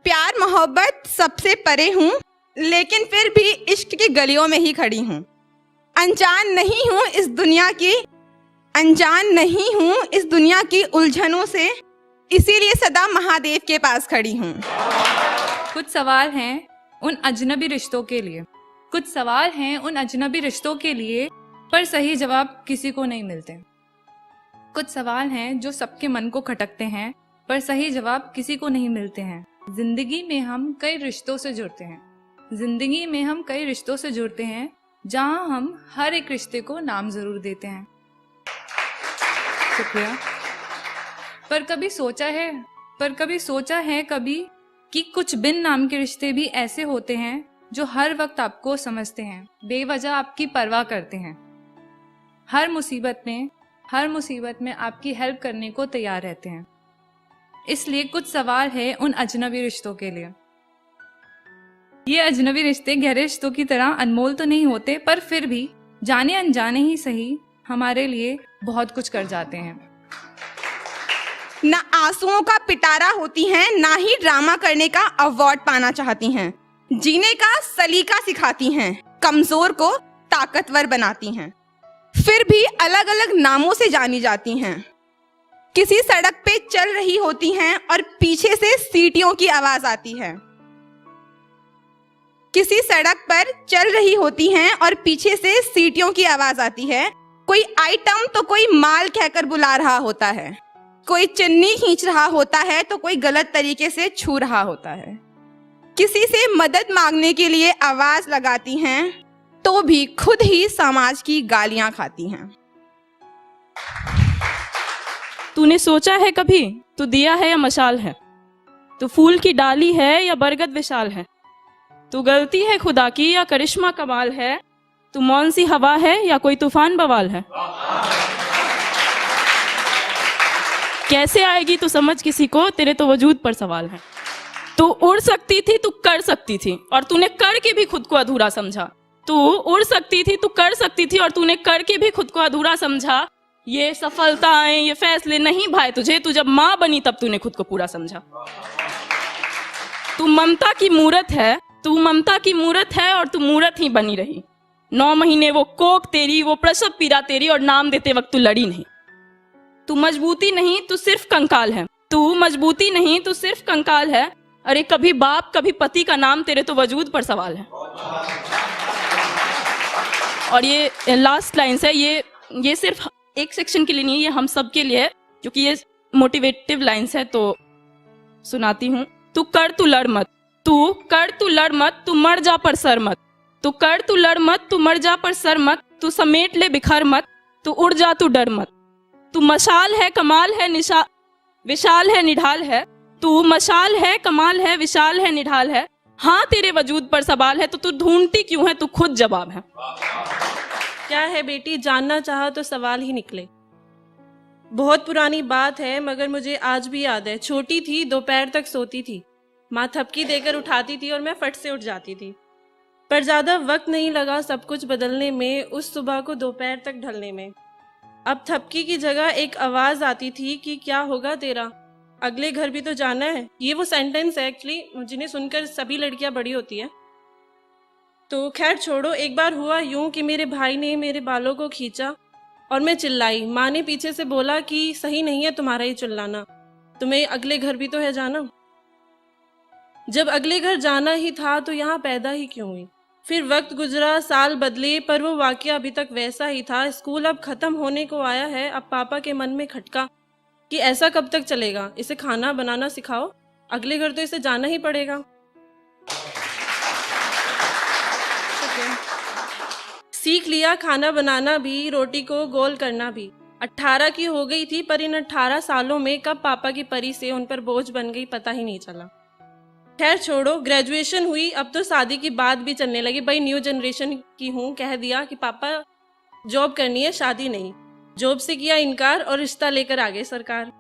प्यार मोहब्बत सबसे परे हूँ, लेकिन फिर भी इश्क की गलियों में ही खड़ी हूँ। अनजान नहीं हूँ इस दुनिया की उलझनों से, इसीलिए सदा महादेव के पास खड़ी हूँ। कुछ सवाल हैं उन अजनबी रिश्तों के लिए, पर सही जवाब किसी को नहीं मिलते। कुछ सवाल हैं जो सबके मन को खटकते हैं, पर सही जवाब किसी को नहीं मिलते हैं। जिंदगी में हम कई रिश्तों से जुड़ते हैं, जहां हम हर एक रिश्ते को नाम जरूर देते हैं। शुक्रिया। पर कभी सोचा है कि कुछ बिन नाम के रिश्ते भी ऐसे होते हैं जो हर वक्त आपको समझते हैं, बेवजह आपकी परवाह करते हैं, हर मुसीबत में आपकी हेल्प करने को तैयार रहते हैं। इसलिए कुछ सवाल है उन अजनबी रिश्तों के लिए। ये अजनबी रिश्ते गहरे रिश्तों की तरह अनमोल तो नहीं होते, पर फिर भी जाने अनजाने ही सही हमारे लिए बहुत कुछ कर जाते हैं। न आंसुओं का पिटारा होती हैं, ना ही ड्रामा करने का अवार्ड पाना चाहती हैं। जीने का सलीका सिखाती हैं, कमजोर को ताकतवर बनाती हैं। फिर भी अलग अलग नामों से जानी जाती हैं। किसी सड़क पे चल रही होती हैं और पीछे से सीटियों की आवाज आती है। किसी सड़क पर चल रही होती हैं और पीछे से सीटियों की आवाज आती है। कोई आइटम तो कोई माल कहकर बुला रहा होता है, कोई चुन्नी खींच रहा होता है तो कोई गलत तरीके से छू रहा होता है। किसी से मदद मांगने के लिए आवाज लगाती हैं, तो भी खुद ही समाज की गालियां खाती हैं। तूने सोचा है कभी तू दिया है या मशाल है, तू फूल की डाली है या बरगद विशाल है, तू गलती है खुदा की या करिश्मा कमाल है, तू मौन सी हवा है या कोई तूफान बवाल है। कैसे आएगी तू समझ किसी को, तेरे तो वजूद पर सवाल है। तू उड़ सकती थी, तू कर सकती थी, और तूने करके भी खुद को अधूरा समझा। तू उड़ सकती थी, तू कर सकती थी, और तूने करके भी खुद को अधूरा समझा। ये सफलताएं, ये फैसले नहीं भाए तुझे, तू जब माँ बनी तब तूने खुद को पूरा समझा। तू ममता की मूरत है और तू मूरत ही बनी रही। 9 महीने वो कोख तेरी, वो प्रसव पीड़ा तेरी, और नाम देते वक्त तू लड़ी नहीं। तू मजबूती नहीं, तू सिर्फ कंकाल है। अरे कभी बाप कभी पति का नाम, तेरे तो वजूद पर सवाल है। और ये लास्ट लाइन्स है, ये सिर्फ एक सेक्शन के लिए नहीं है, ये हम सब के लिए है, क्योंकि ये मोटिवेटिव लाइन्स है, तो सुनाती हूँ। तू कर तू लड़ मत, तू मर जा पर सर मत। तू कर तू लड़ मत, तू मर जा पर सर मत। तू समेट ले बिखर मत, तू उड़ जा तू डर मत। तू मशाल है कमाल है विशाल है निढाल है। तू मशाल है कमाल है विशाल है निढाल है। हाँ तेरे वजूद पर सवाल है, तो तू ढूंढती क्यों है, तू खुद जवाब है। क्या है बेटी, जानना चाहा तो सवाल ही निकले। बहुत पुरानी बात है मगर मुझे आज भी याद है। छोटी थी, दोपहर तक सोती थी, माँ थपकी देकर उठाती थी और मैं फट से उठ जाती थी। पर ज्यादा वक्त नहीं लगा सब कुछ बदलने में, उस सुबह को दोपहर तक ढलने में। अब थपकी की जगह एक आवाज आती थी कि क्या होगा तेरा, अगले घर भी तो जाना है। ये वो सेंटेंस है एक्चुअली जिन्हें सुनकर सभी लड़कियां बड़ी होती हैं। तो खैर छोड़ो, एक बार हुआ यूं कि मेरे भाई ने मेरे बालों को खींचा और मैं चिल्लाई। माँ ने पीछे से बोला कि सही नहीं है तुम्हारा ये चिल्लाना, तुम्हें अगले घर भी तो है जाना। जब अगले घर जाना ही था तो यहाँ पैदा ही क्यों हुई। फिर वक्त गुजरा, साल बदले, पर वो वाकया अभी तक वैसा ही था। स्कूल अब खत्म होने को आया है। अब पापा के मन में खटका कि ऐसा कब तक चलेगा, इसे खाना बनाना सिखाओ, अगले घर तो इसे जाना ही पड़ेगा। सीख लिया खाना बनाना भी, रोटी को गोल करना भी। 18 की हो गई थी, पर इन 18 सालों में कब पापा की परी से उन पर बोझ बन गई पता ही नहीं चला। खैर छोड़ो, ग्रेजुएशन हुई, अब तो शादी की बात भी चलने लगी। भाई न्यू जनरेशन की हूँ, कह दिया कि पापा जॉब करनी है, शादी नहीं। जॉब से किया इनकार और रिश्ता लेकर आ गए सरकार।